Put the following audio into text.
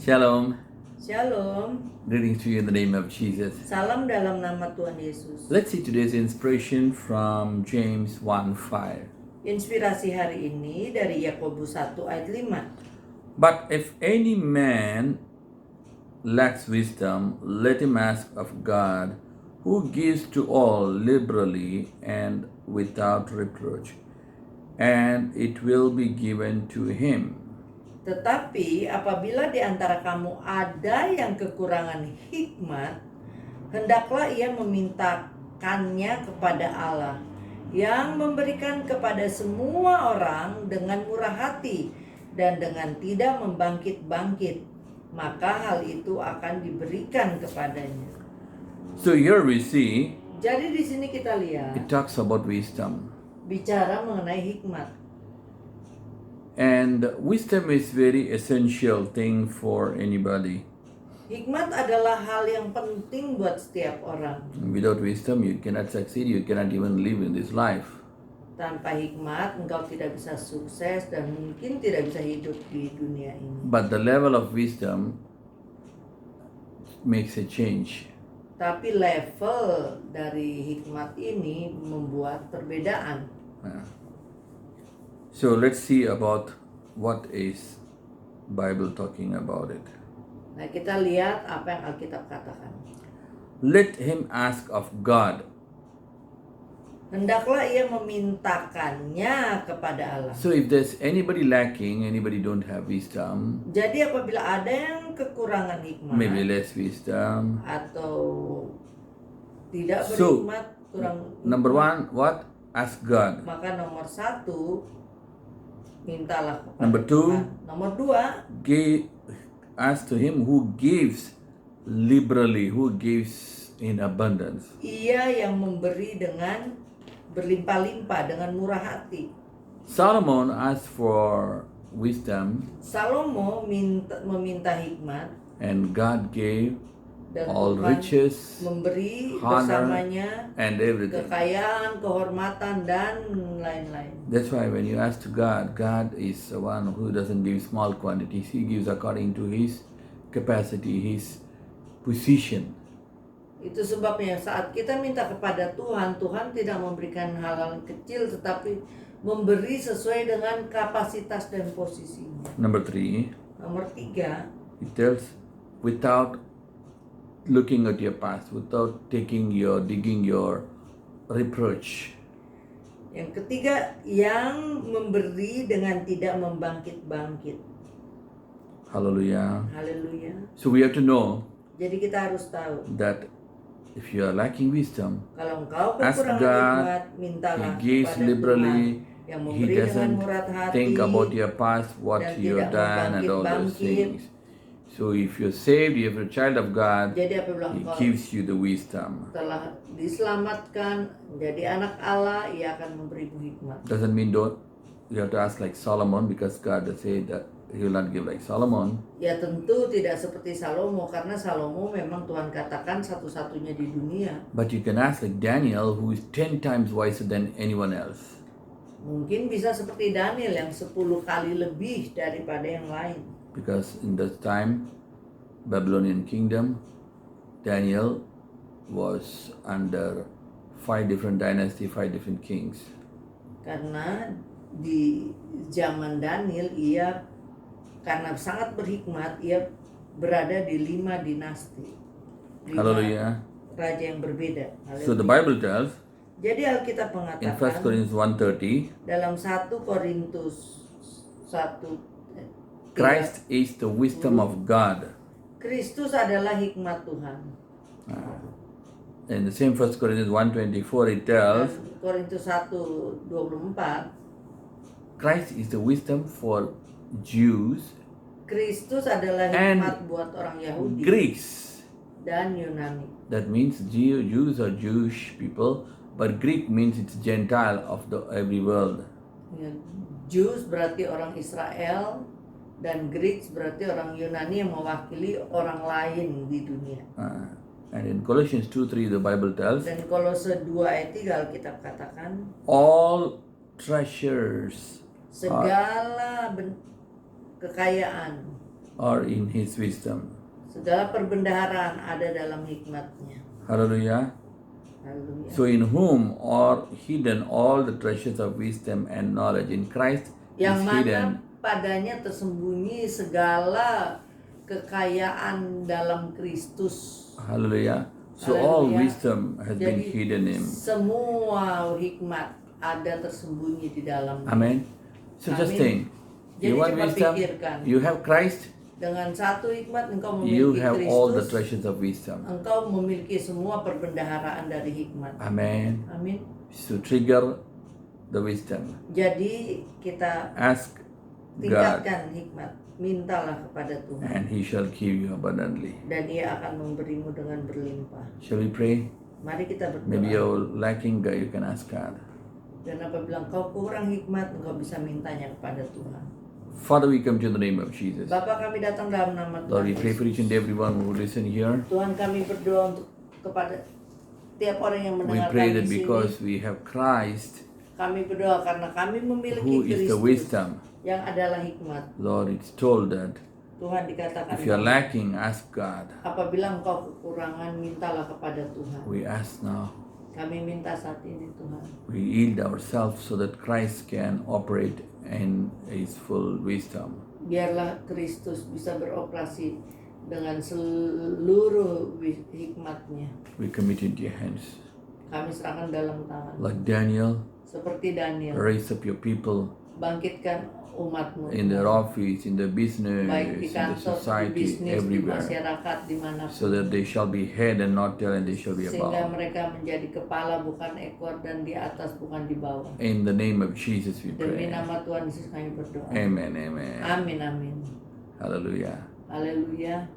Shalom. Shalom. Greetings to you in the name of Jesus. Salam dalam nama Tuhan Yesus. Let's see today's inspiration from James 1:5. Inspirasi hari ini dari Yakobus 1 ayat 5. But if any man lacks wisdom, let him ask of God, who gives to all liberally and without reproach, and it will be given to him. Tetapi apabila di antara kamu ada yang kekurangan hikmat, hendaklah ia memintakannya kepada Allah, yang memberikan kepada semua orang dengan murah hati dan dengan tidak membangkit-bangkit, maka hal itu akan diberikan kepadanya. So here we see Jadi di sini kita lihat it talks about wisdom. bicara mengenai hikmat. And wisdom is very essential thing for anybody. Hikmat adalah hal yang penting buat setiap orang. Without wisdom, you cannot succeed, you cannot even live in this life. Tanpa hikmat, engkau tidak bisa sukses dan mungkin tidak bisa hidup di dunia ini. But the level of wisdom makes a change. Tapi level dari hikmat ini membuat perbedaan. So let's see about what is Bible talking about it. Nah, kita lihat apa yang Alkitab katakan. Let him ask of God. Hendaklah ia memintakannya kepada Allah. So if there's anybody lacking, anybody don't have wisdom, Jadi apabila ada yang kekurangan hikmat maybe less wisdom. atau tidak So, berhikmat, kurang Number hikmat, one, what? Ask God. maka nomor 1 mintalah kepada Number 2, Tuhan. Nomor 2, ask to him who gives liberally, who gives in abundance. ia yang memberi dengan berlimpah-limpah, dengan murah hati. Solomon asked for wisdom, Salomo meminta hikmat and God gave dan all Tuhan riches memberi honor, bersamanya and everything. kekayaan, kehormatan, dan lain-lain. That's why when you ask to God, God is the one who doesn't give small quantities. He gives according to His capacity, His position. Itu sebabnya saat kita minta kepada Tuhan, Tuhan tidak memberikan hal-hal kecil tetapi memberi sesuai dengan kapasitas dan posisinya. Number 3, Nomor 3, it tells without looking at your past, without digging your reproach. yang ketiga, yang memberi dengan tidak membangkit-bangkit. Hallelujah. Haleluya. So we have to know Jadi kita harus tahu, that if you are lacking wisdom, kalau engkau ask kekurangan God, hikmat, mintalah He gives kepada liberally. Tuhan yang He memberi dengan doesn't murah hati think about your past, what dan you've tidak done, and all those membangkit-bangkit. things. So if you're saved, if you're a child of God, Jadi apabila He engkau gives you the wisdom. telah diselamatkan menjadi anak Allah, ia akan memberimu hikmat. Doesn't mean you have to ask like Solomon, because God has said that He will not give like Solomon. Ya tentu tidak seperti Salomo, karena Salomo memang Tuhan katakan satu-satunya di dunia. But you can ask like Daniel, who is 10 times wiser than anyone else. Mungkin bisa seperti Daniel yang 10 kali lebih daripada yang lain. Because in that time, Babylonian kingdom, Daniel was under 5 different dynasty, 5 different kings. Karena di zaman Daniel, ia karena sangat berhikmat, ia berada di 5 dinasti, 5 Hallelujah. raja yang berbeda. So the Haleluya. Bible tells Jadi Alkitab in 1 mengatakan Corinthians 1:30, dalam 1 Korintus 1, Christ is the wisdom of God. Kristus adalah hikmat Tuhan. In the same 1 Corinthians 1:24, it tells Dan Korintus 1:24, Christ is the wisdom for Jews Kristus adalah and hikmat buat orang Yahudi Greeks. dan Yunani. That means Jews are Jewish people, but Greek means it's Gentile of the every world. Ya, Jews berarti orang Israel dan Greeks berarti orang Yunani yang mewakili orang lain di dunia. And in Colossians 2:3, the Bible tells Dan Kolose 2 ayat 3 Alkitab katakan all treasures segala kekayaan are in His wisdom. Segala perbendaharaan ada dalam hikmat-Nya. Hallelujah. Haleluya. So in whom are hidden all the treasures of wisdom and knowledge. In Christ Yang is mana hidden. padanya tersembunyi segala kekayaan dalam Kristus. Hallelujah. So all Hallelujah. wisdom has been Jadi hidden in Him. semua hikmat ada tersembunyi di dalam. Amen. So just Amin. think, you Jadi want coba wisdom, pikirkan. you have Christ, Dengan satu hikmat engkau you memiliki have all the Kristus, treasures of wisdom. engkau memiliki semua perbendaharaan dari hikmat. Amen. Amin. So trigger the wisdom. Jadi kita Ask God, tingkatkan hikmat, mintalah kepada Tuhan and He shall give you abundantly. dan Ia akan memberimu dengan berlimpah. Shall we pray? Mari kita Maybe berdoa. you're lacking God, you can ask God. Dan apabila engkau kurang hikmat, engkau bisa mintanya kepada Tuhan. Father, we come to the name of Jesus. Bapa, kami datang dalam nama Lord, Tuhan we pray for Yesus. each and everyone who listen here. Tuhan, kami berdoa untuk kepada tiap orang yang We mendengarkan pray di that sini. because we have Christ, Kami berdoa karena kami memiliki who is the Kristus wisdom. yang adalah hikmat. Lord, it's told that Tuhan dikatakan if you are bahwa lacking, ask God. apabila engkau kekurangan, mintalah kepada Tuhan. We ask now. Kami minta saat ini Tuhan. We yield ourselves so that Christ can operate in His full wisdom. Biarlah Kristus bisa beroperasi dengan seluruh hikmatnya. We commit into your hands. Kami serahkan dalam tangan. Like Daniel, Seperti Daniel, raise up your people bangkitkan umatmu. in their office, in their business, Baik in the di kantor, di society, bisnis, di everywhere. masyarakat, dimanapun. So that they shall be head and not tail, and they shall be Sehingga above. mereka menjadi kepala bukan ekor dan di atas bukan di bawah. In the name of Jesus we Demi pray. nama Tuhan Yesus kami berdoa. Amen, amen. Amin, amin. Hallelujah. Haleluya.